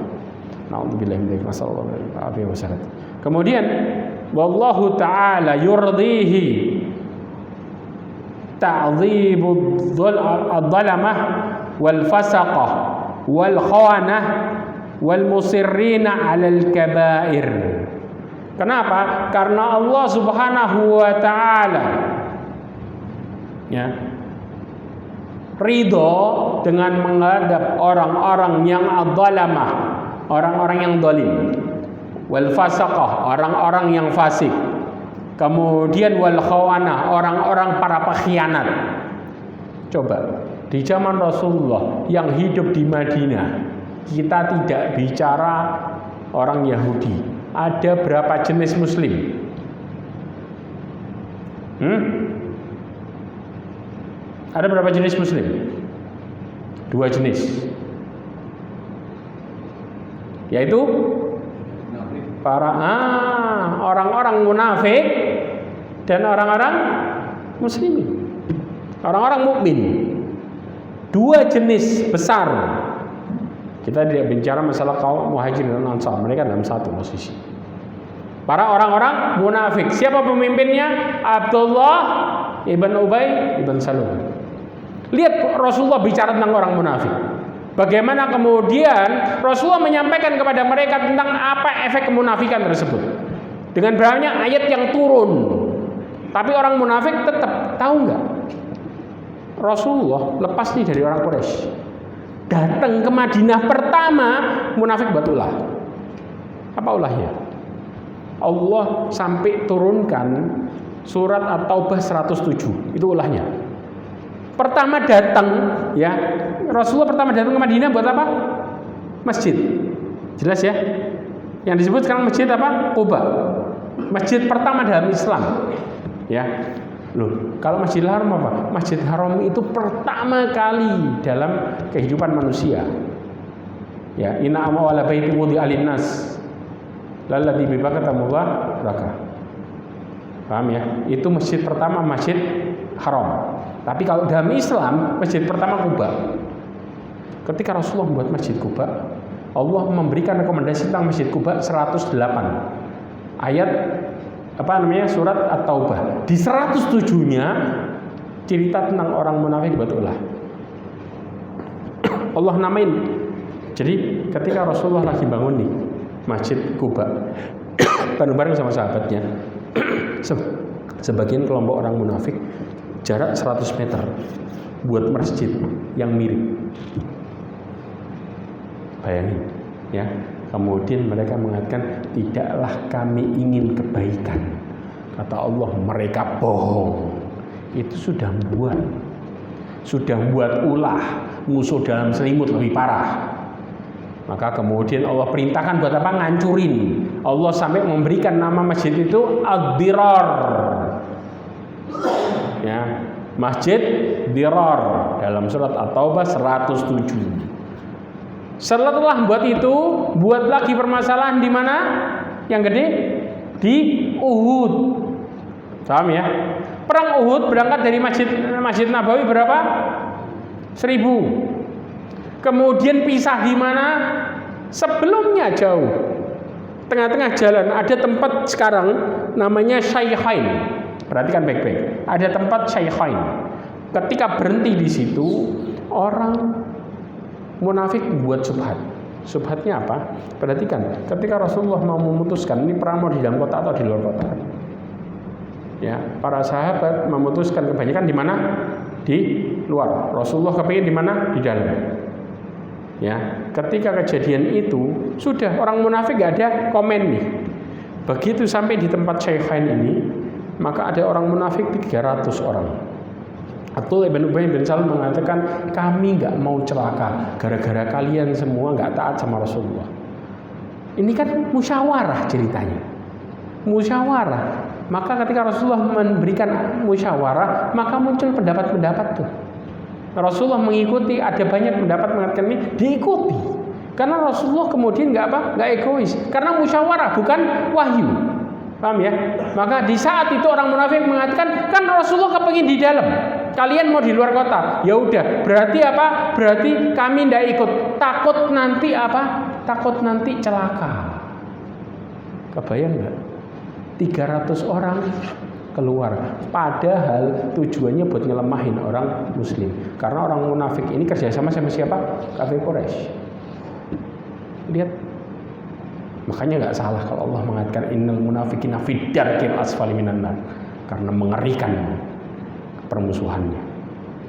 na'udzubillah min dzalik, masallallahu alaihi wasallam. Kemudian wallahu ta'ala yurdihi ta'dhibud dhalamah wal fasaqah wal khawanah wal musirrina 'alal kaba'ir. Kenapa? Karena Allah Subhanahu wa taala, ya, ridho dengan menghadap orang-orang yang adzalamah, orang-orang yang zalim, wal fasaqah, orang-orang yang fasik, kemudian wal khawana, orang-orang para pengkhianat. Coba di zaman Rasulullah yang hidup di Madinah, kita tidak bicara orang Yahudi. Ada berapa jenis Muslim? Ada berapa jenis Muslim? 2 jenis, yaitu para orang-orang munafik dan orang-orang muslimin, orang-orang mukmin. 2 jenis besar. Kita tidak bicara masalah kaum muhajirin dan ansar, mereka dalam satu posisi. Para orang-orang munafik. Siapa pemimpinnya? Abdullah ibn Ubay ibn Salul. Lihat Rasulullah bicara tentang orang munafik. Bagaimana kemudian Rasulullah menyampaikan kepada mereka tentang apa efek kemunafikan tersebut. Dengan banyak ayat yang turun. Tapi orang munafik tetap, tahu nggak? Rasulullah lepas nih dari orang Quraisy. Datang ke Madinah pertama, munafik buat ulah. Apa ulahnya? Allah sampai turunkan surat At-Taubah 107. Itu ulahnya. Pertama datang, ya, Rasulullah pertama datang ke Madinah buat apa? Masjid. Jelas ya? Yang disebut sekarang masjid apa? Quba. Masjid pertama dalam Islam. Ya. Loh, kalau Masjidil Haram apa? Masjidil Haram itu pertama kali dalam kehidupan manusia. Ya, inna awwala baiti wudi'a lin-nas lalladzi bi Bakkah mubarakah. Paham ya? Itu masjid pertama, Masjid Haram. Tapi kalau dalam Islam, masjid pertama Quba. Ketika Rasulullah membuat Masjid Quba, Allah memberikan rekomendasi tentang Masjid Quba 108. Ayat surat At-Taubah. Di 107-nya cerita tentang orang munafik buat ulah. Allah namain. Jadi ketika Rasulullah lagi bangun nih Masjid Quba, bareng-bareng sama sahabatnya, sebagian kelompok orang munafik jarak 100 meter buat masjid yang mirip. Bayangin, ya. Kemudian mereka mengatakan, tidaklah kami ingin kebaikan Kata Allah, mereka bohong. Itu sudah buat ulah musuh dalam selimut lebih parah. Maka kemudian Allah perintahkan buat apa? Ngancurin. Allah sampai memberikan nama masjid itu Ad-Dirar. Ya, Masjid Dirar dalam surat At-Taubah 107. Setelah buat itu, buat lagi permasalahan di mana? Yang gede di Uhud. Paham ya? Perang Uhud berangkat dari Masjid Nabawi berapa? 1000. Kemudian pisah di mana? Sebelumnya jauh. Tengah-tengah jalan ada tempat sekarang namanya Shaykhain. Perhatikan baik-baik. Ada tempat Shaykhain. Ketika berhenti di situ, orang munafik buat subhat. Subhatnya apa? Perhatikan. Ketika Rasulullah mau memutuskan ini perang mau di dalam kota atau di luar kota. Ya, para sahabat memutuskan kebanyakan di mana? Di luar. Rasulullah kepingin di mana? Di dalam. Ya, ketika kejadian itu sudah orang munafik gak ada komen nih. Begitu sampai di tempat Shaykhain ini, maka ada orang munafik 300 orang. Abdullah bin Ubay bin Salul mengatakan, kami gak mau celaka gara-gara kalian semua gak taat sama Rasulullah. Ini kan musyawarah ceritanya. Musyawarah. Maka ketika Rasulullah memberikan musyawarah, maka muncul pendapat-pendapat tuh. Rasulullah mengikuti, ada banyak pendapat mengatakan ini diikuti. Karena Rasulullah kemudian nggak egois. Karena musyawarah bukan wahyu. Paham ya? Maka di saat itu orang munafik mengatakan, kan Rasulullah kepengin di dalam. Kalian mau di luar kota. Ya udah, berarti apa? Berarti kami ndak ikut. Takut nanti apa? Takut nanti celaka. Kebayang nggak? 300 orang keluar, padahal tujuannya buat ngelemahin orang muslim. Karena orang munafik ini kerjasama sama siapa? Kafir Quraisy. Lihat, makanya nggak salah kalau Allah mengatakan innal munafiqina fid darkil asfali minan nar, karena mengerikan permusuhannya.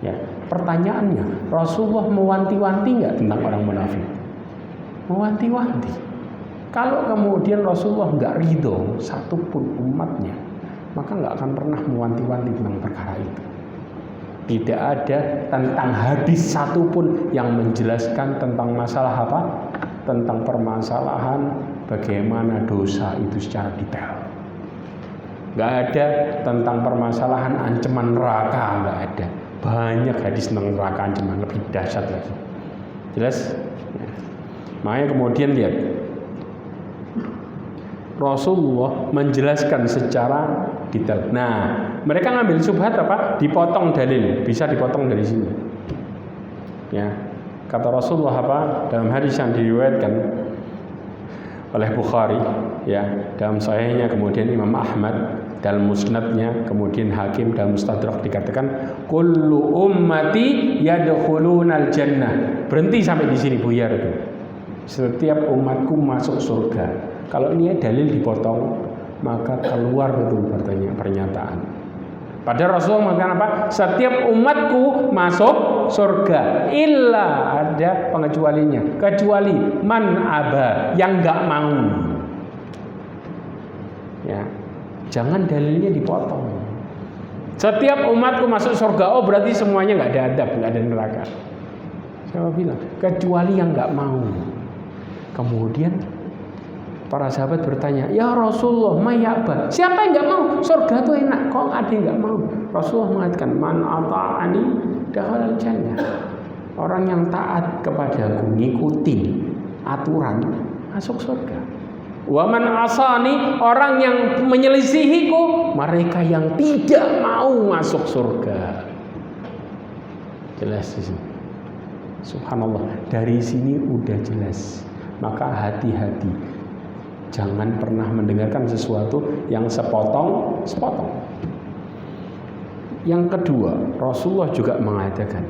Ya, pertanyaannya, Rasulullah mewanti-wanti nggak tentang orang munafik? Mewanti-wanti. Kalau kemudian Rasulullah nggak ridho satupun umatnya, maka nggak akan pernah mewanti-wanti tentang perkara itu. Tidak ada tentang hadis satupun yang menjelaskan tentang masalah apa? Tentang permasalahan bagaimana dosa itu secara detail. Nggak ada tentang permasalahan ancaman neraka, nggak ada. Banyak hadis tentang neraka ancaman lebih dahsyat lagi. Jelas? Ya. Makanya kemudian lihat, Rasulullah menjelaskan secara detail. Nah, mereka ngambil subhat apa? Dipotong dalil, bisa dipotong dari sini. Ya, kata Rasulullah apa? Dalam hadis yang diriwayatkan oleh Bukhari, ya, dalam sahihnya, kemudian Imam Ahmad dalam musnadnya, kemudian Hakim dalam Mustadrak dikatakan, kullu ummati yadkhulunal jannah. Berhenti sampai di sini buyar itu. Setiap umatku masuk surga. Kalau ini dalil dipotong, maka keluar itu pernyataan. Padahal Rasulullah mengatakan apa? Setiap umatku masuk surga, illa ada pengecualinya, kecuali man aba, yang nggak mau. Ya, jangan dalilnya dipotong. Setiap umatku masuk surga, oh berarti semuanya nggak ada adab, nggak ada neraka. Siapa bilang? Kecuali yang nggak mau. Kemudian para sahabat bertanya, ya Rasulullah, mayaba, siapa yang nggak mau? Surga tuh enak, kok ada yang nggak mau? Rasulullah mengatakan, man ata'ani dakhalal jannah. Orang yang taat kepadaku, ngikutin aturan, masuk surga. Wa man asani, orang yang menyelisihiku, mereka yang tidak mau masuk surga. Jelas di sini. Subhanallah, dari sini udah jelas. Maka hati-hati. Jangan pernah mendengarkan sesuatu yang sepotong. Yang kedua, Rasulullah juga mengatakan,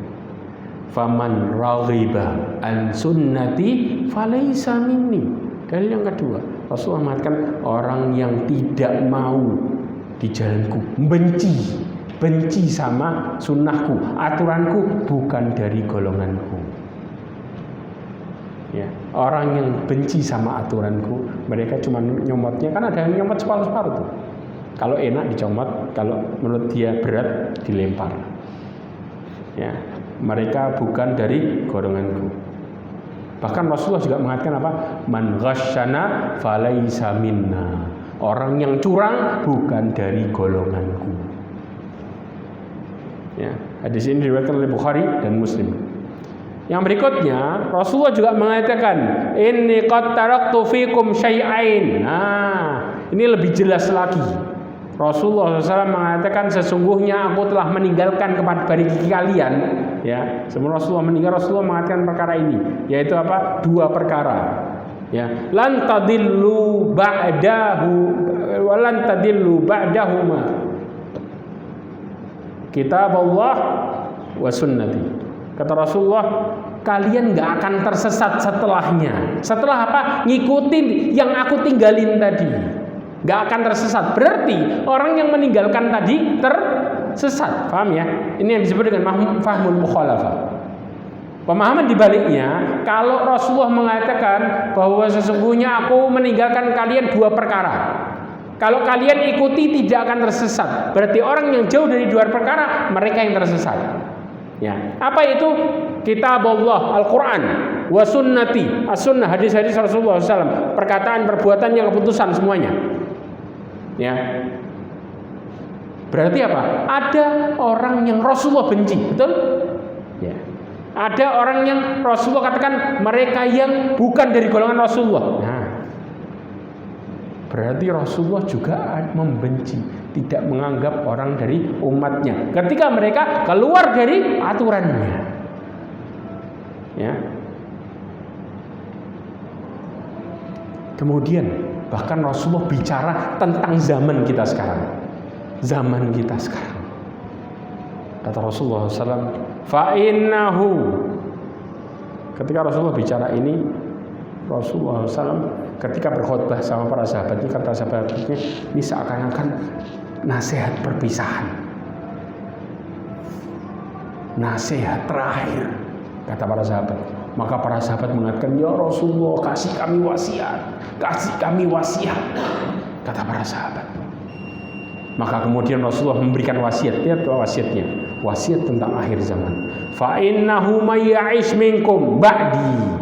faman raghiba an sunnati falaysa minni. Dalil yang kedua, Rasulullah mengatakan orang yang tidak mau di jalanku, benci sama sunnahku, aturanku, bukan dari golonganku. Ya, orang yang benci sama aturanku, mereka cuma nyomotnya, kan ada yang nyomot separuh-separuh tuh. Kalau enak dicomot, kalau menurut dia berat dilempar. Ya, mereka bukan dari golonganku. Bahkan Rasulullah juga mengatakan apa? Man ghasyana falaisa minna. Orang yang curang bukan dari golonganku. Ya, hadis ini diriwayatkan oleh Bukhari dan Muslim. Yang berikutnya, Rasulullah juga mengatakan, inni qad taraktu fikum syai'ain. Nah, ini lebih jelas lagi. Rasulullah SAW mengatakan sesungguhnya aku telah meninggalkan kepada bagi kalian, ya. Sebelum Rasulullah meninggal, Rasulullah mengatakan perkara ini, yaitu apa? 2 perkara. Ya, lan tadillu ba'dahu wa lan tadillu ba'dahuma. Kitab Allah wa sunnati. Kata Rasulullah, kalian gak akan tersesat setelahnya. Setelah apa? Ngikutin yang aku tinggalin tadi. Gak akan tersesat. Berarti orang yang meninggalkan tadi tersesat. Paham ya? Ini yang disebut dengan fahmul mukhalafah. Pemahaman dibaliknya, kalau Rasulullah mengatakan bahwa sesungguhnya aku meninggalkan kalian 2 perkara. Kalau kalian ikuti tidak akan tersesat. Berarti orang yang jauh dari 2 perkara, mereka yang tersesat. Ya, apa itu? Kitab Allah, Al-Quran, wa sunnati, as-sunnah, hadis-hadis Rasulullah SAW, perkataan, perbuatan, yang keputusan semuanya. Ya, berarti apa? Ada orang yang Rasulullah benci, betul? Ya, ada orang yang Rasulullah katakan mereka yang bukan dari golongan Rasulullah. Nah, berarti Rasulullah juga membenci, tidak menganggap orang dari umatnya ketika mereka keluar dari aturannya. Ya. Kemudian bahkan Rasulullah bicara tentang zaman kita sekarang. Zaman kita sekarang. Kata Rasulullah SAW, fa'innahu. Ketika Rasulullah bicara ini, Rasulullah SAW ketika berkhutbah sama para sahabatnya, kata sahabatnya, ini seakan-akan nasihat perpisahan, nasihat terakhir, kata para sahabat. Maka para sahabat mengatakan, ya Rasulullah, kasih kami wasiat, kasih kami wasiat, kata para sahabat. Maka kemudian Rasulullah memberikan wasiat. Lihat wasiatnya, wasiat tentang akhir zaman. Fa innahu may ya'ish minkum ba'di.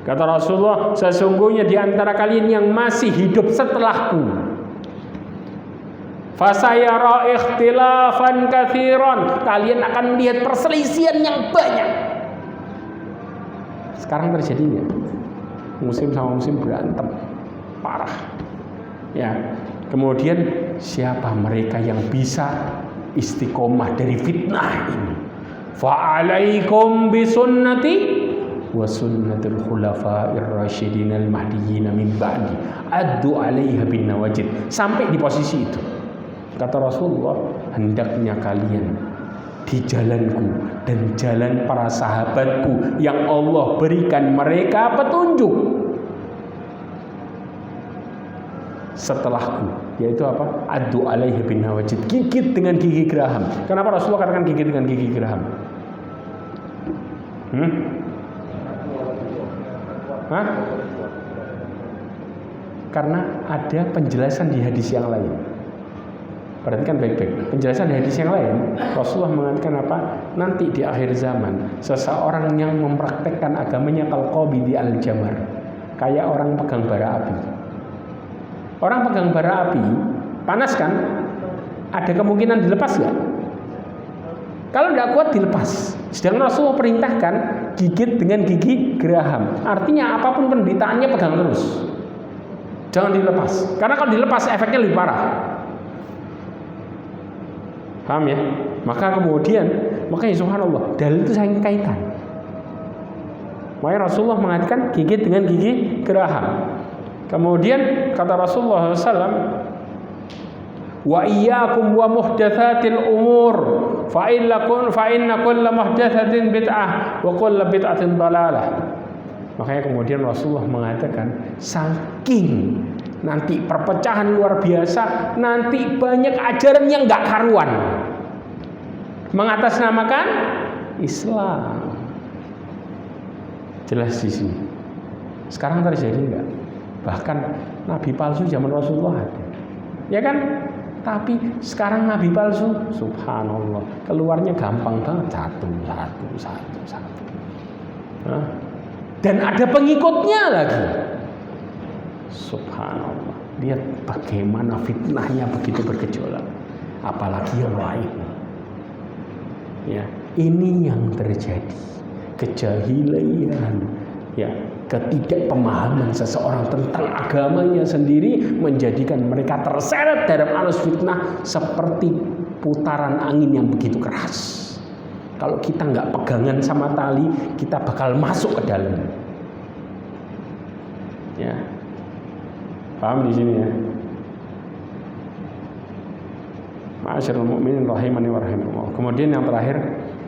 Kata Rasulullah, sesungguhnya di antara kalian yang masih hidup setelahku, fasayara ikhtilafan katsiran, kalian akan melihat perselisihan yang banyak. Sekarang terjadi nggak? Muslim sama muslim berantem parah. Ya. Kemudian siapa mereka yang bisa istiqomah dari fitnah ini? Fa'alaikum bisunnati wa sunnatul khulafa'ir rasyidin al-mahdiyyin min ba'di addu 'alaiha bin nawajid. Sampai di posisi itu kata Rasulullah, hendaknya kalian di jalanku dan jalan para sahabatku yang Allah berikan mereka petunjuk setelahku, yaitu apa? Addu 'alaiha bin nawajid, gigit dengan gigi geraham. Kenapa Rasulullah katakan gigit dengan gigi geraham? Hah? Karena ada penjelasan di hadis yang lain. Perhatikan baik-baik. Penjelasan di hadis yang lain, Rasulullah mengatakan apa? Nanti di akhir zaman, seseorang yang mempraktekkan agamanya kalqabidi al-jamar, kayak orang pegang bara api. Orang pegang bara api, panas kan? Ada kemungkinan dilepas nggak? Kalau tidak kuat dilepas. Sedangkan Rasulullah perintahkan gigit dengan gigi geraham. Artinya apapun penderitaannya pegang terus. Jangan dilepas. Karena kalau dilepas efeknya lebih parah. Paham ya? Makanya subhanallah, dalil itu saling kaitan. Makanya Rasulullah mengatakan gigit dengan gigi geraham. Kemudian kata Rasulullah SAW, wa iyyakum wa muhdatsatil umur fa inna kulla muhdatsatin bid'ah wa kulla bid'atin dhalalah. Makanya kemudian Rasulullah mengatakan, saking nanti perpecahan luar biasa, nanti banyak ajaran yang gak karuan mengatasnamakan Islam. Jelas di sini. Sekarang terjadi enggak? Bahkan nabi palsu zaman Rasulullah ada. Ya kan? Tapi sekarang nabi palsu, subhanallah, keluarnya gampang banget, satu. Dan ada pengikutnya lagi. Subhanallah. Lihat bagaimana fitnahnya begitu bergejolak. Apalagi yang lain. Ya, ini yang terjadi. Kejahilan, ya, ketidakpemahaman seseorang tentang agamanya sendiri menjadikan mereka terseret dalam arus fitnah seperti putaran angin yang begitu keras. Kalau kita nggak pegangan sama tali, kita bakal masuk ke dalam. Ya, paham di sini ya? Ma'asyiral mu'minin rahimani wa rahimakumullah. Kemudian yang terakhir,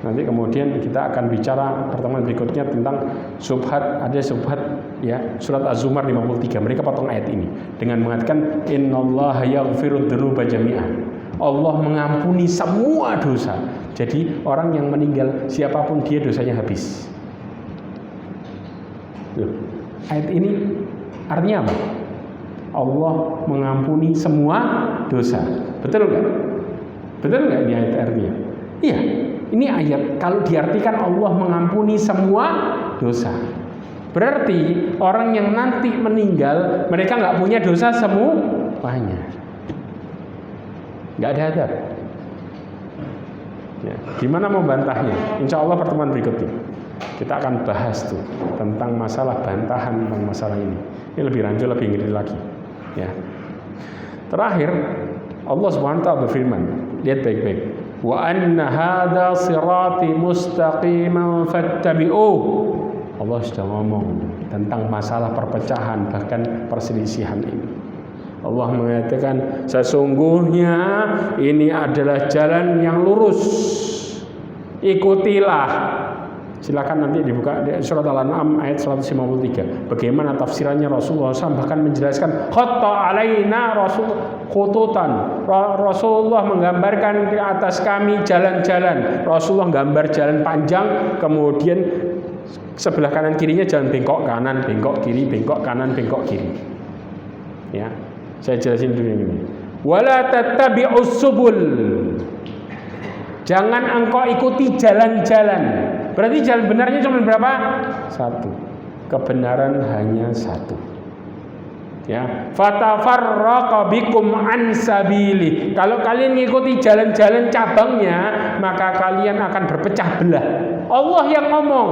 nanti kemudian kita akan bicara pertemuan berikutnya tentang subhat. Ada subhat ya, surat Az-Zumar 53. Mereka potong ayat ini dengan mengatakan innallaha yaghfirud dzunuba jami'an. Allah mengampuni semua dosa. Jadi orang yang meninggal siapapun dia dosanya habis. Loh, ayat ini artinya apa? Allah mengampuni semua dosa. Betul nggak? Betul nggak ini ayat artinya? Iya. Ini ayat kalau diartikan Allah mengampuni semua dosa. Berarti orang yang nanti meninggal mereka nggak punya dosa semuanya. Nggak ada adab. Ya, gimana membantahnya? Insya Allah pertemuan berikutnya kita akan bahas tuh tentang masalah bantahan tentang masalah ini. Ini lebih rancu, lebih ngeri lagi. Ya. Terakhir Allah Subhanahu wa taala berfirman, lihat baik-baik. Wa anna hadza sirati mustaqiman fattabi'uh. Allah sudah ngomong tentang masalah perpecahan bahkan perselisihan ini. Allah mengatakan sesungguhnya ini adalah jalan yang lurus. Ikutilah. Silakan nanti dibuka di surat Al-An'am ayat 153. Bagaimana tafsirannya Rasulullah SAW bahkan menjelaskan khatta alaina rasul khututan. Rasulullah menggambarkan di atas kami jalan-jalan. Rasulullah gambar jalan panjang, kemudian sebelah kanan kirinya jalan bengkok kanan, bengkok kiri, bengkok kanan, bengkok kiri. Ya. Saya jelasin dulu yang ini. Wala tattabi'us subul. Jangan engkau ikuti jalan-jalan. Berarti jalan benarnya cuma berapa? Satu. Kebenaran hanya satu. Ya, fatafarraqa bikum an sabili. Kalau kalian mengikuti jalan-jalan cabangnya, maka kalian akan berpecah belah. Allah yang ngomong.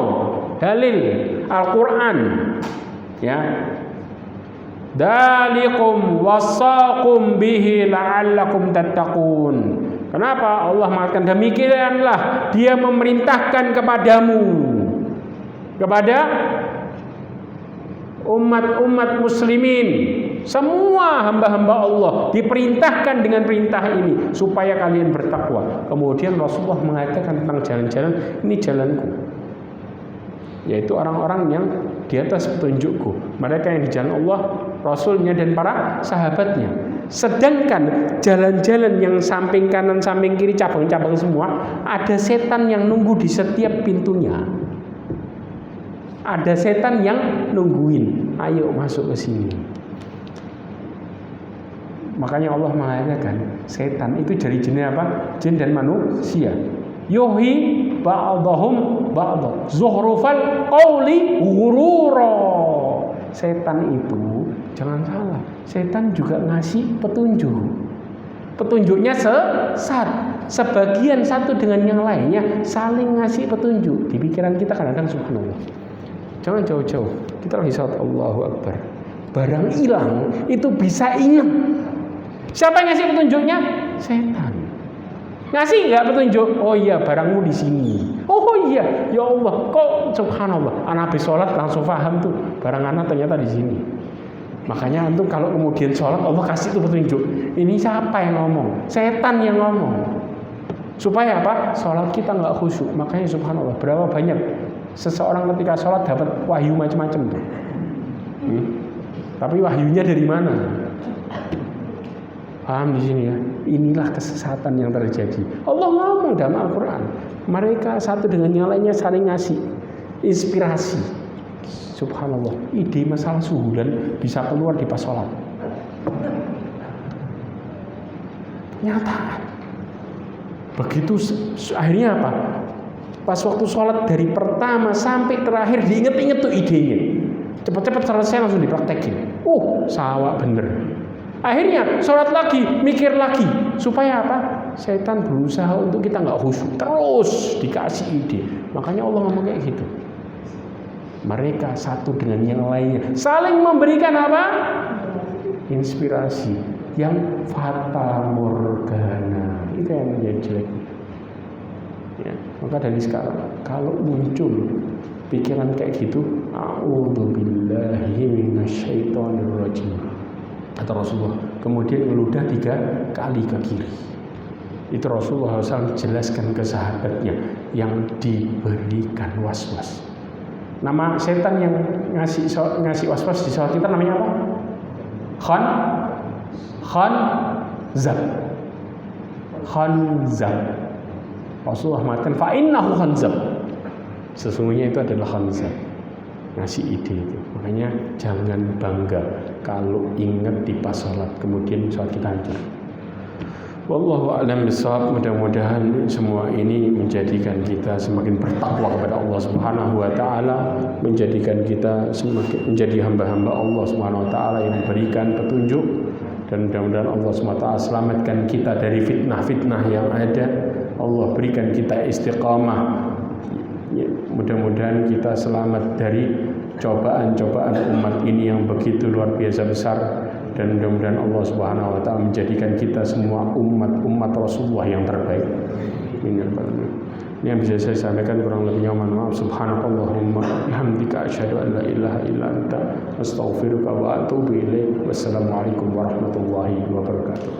Dalil Al-Qur'an. Ya. Dalikum wasaqum bihi la'allakum tattaqun. Kenapa Allah mengatakan demikianlah Dia memerintahkan kepadamu, kepada umat-umat muslimin, semua hamba-hamba Allah diperintahkan dengan perintah ini supaya kalian bertakwa. Kemudian Rasulullah mengatakan tentang jalan-jalan, ini jalanku, yaitu orang-orang yang di atas petunjukku, mereka yang di jalan Allah, Rasulnya dan para sahabatnya. Sedangkan jalan-jalan yang samping kanan, samping kiri, cabang-cabang semua, ada setan yang nunggu di setiap pintunya. Ada setan yang nungguin, ayo masuk ke sini. Makanya Allah mengatakan setan itu dari jenis apa? Jin dan manusia. Yuhi ba'dahum ba'd zuhrufal qawli ghurura. Setan itu jangan salah, setan juga ngasih petunjuk. Petunjuknya sesat. Sebagian satu dengan yang lainnya saling ngasih petunjuk. Di pikiran kita kadang-kadang subhanallah. Jangan jauh-jauh. Kita lagi sholat Allahu Akbar. Barang hilang itu bisa ingat. Siapa yang ngasih petunjuknya? Setan. Ngasih nggak petunjuk? Oh iya, barangmu di sini. Oh iya, ya Allah, kok subhanallah. Anak habis sholat langsung paham tuh, barang anak ternyata di sini. Makanya antum kalau kemudian sholat Allah kasih tuh petunjuk. Ini siapa yang ngomong? Setan yang ngomong. Supaya apa? Sholat kita nggak khusyuk. Makanya subhanallah, berapa banyak seseorang ketika sholat dapat wahyu macam-macam tuh. Tapi wahyunya dari mana? Paham di sini ya? Inilah kesesatan yang terjadi. Allah ngomong dalam Al-Quran. Mereka satu dengan yang lainnya saling ngasih inspirasi. Subhanallah, ide masalah suhulan bisa keluar di pas sholat. Kenyataan. Begitu akhirnya apa? Pas waktu sholat dari pertama sampai terakhir diinget-inget tuh idenya. Cepat-cepat selesai langsung dipraktekin. Sawak bener. Akhirnya sholat lagi, mikir lagi. Supaya apa? Setan berusaha untuk kita nggak khusyuk. Terus dikasih ide. Makanya Allah ngomong kayak gitu. Mereka satu dengan yang lainnya saling memberikan apa? Inspirasi yang fata morgana. Itu yang menjadi jelek. Ya, maka dari sekarang kalau muncul pikiran kayak gitu, a'udzubillahi minasyaitonirrajim, kata Rasulullah, kemudian meludah 3 kali ke kiri. Itu Rasulullah SAW jelaskan ke sahabatnya yang diberikan waswas. Nama setan yang ngasih waswas di sholat kita namanya apa? Khanzab. Rasulullah mengatakan fa'innahu khanzab. Sesungguhnya itu adalah khanzab. Ngasih ide itu. Makanya jangan bangga kalau ingat di pas sholat kemudian sholat kita hancur. Wallahu a'lam bishawab. Mudah-mudahan semua ini menjadikan kita semakin bertakwa kepada Allah Subhanahu wa taala, menjadikan kita semakin menjadi hamba-hamba Allah Subhanahu wa taala yang memberikan petunjuk, dan mudah-mudahan Allah Subhanahu wa taala selamatkan kita dari fitnah-fitnah yang ada. Allah berikan kita istiqamah. Mudah-mudahan kita selamat dari cobaan-cobaan umat ini yang begitu luar biasa besar, dan mudah-mudahan Allah Subhanahu wa taala menjadikan kita semua umat Rasulullah yang terbaik. Ini yang bisa saya sampaikan, kurang lebihnya mohon maaf. Subhanakallahumma bihamdika asyhadu an la ilaha illa anta astaghfiruka wa atubu ilaik. Wassalamualaikum warahmatullahi wabarakatuh.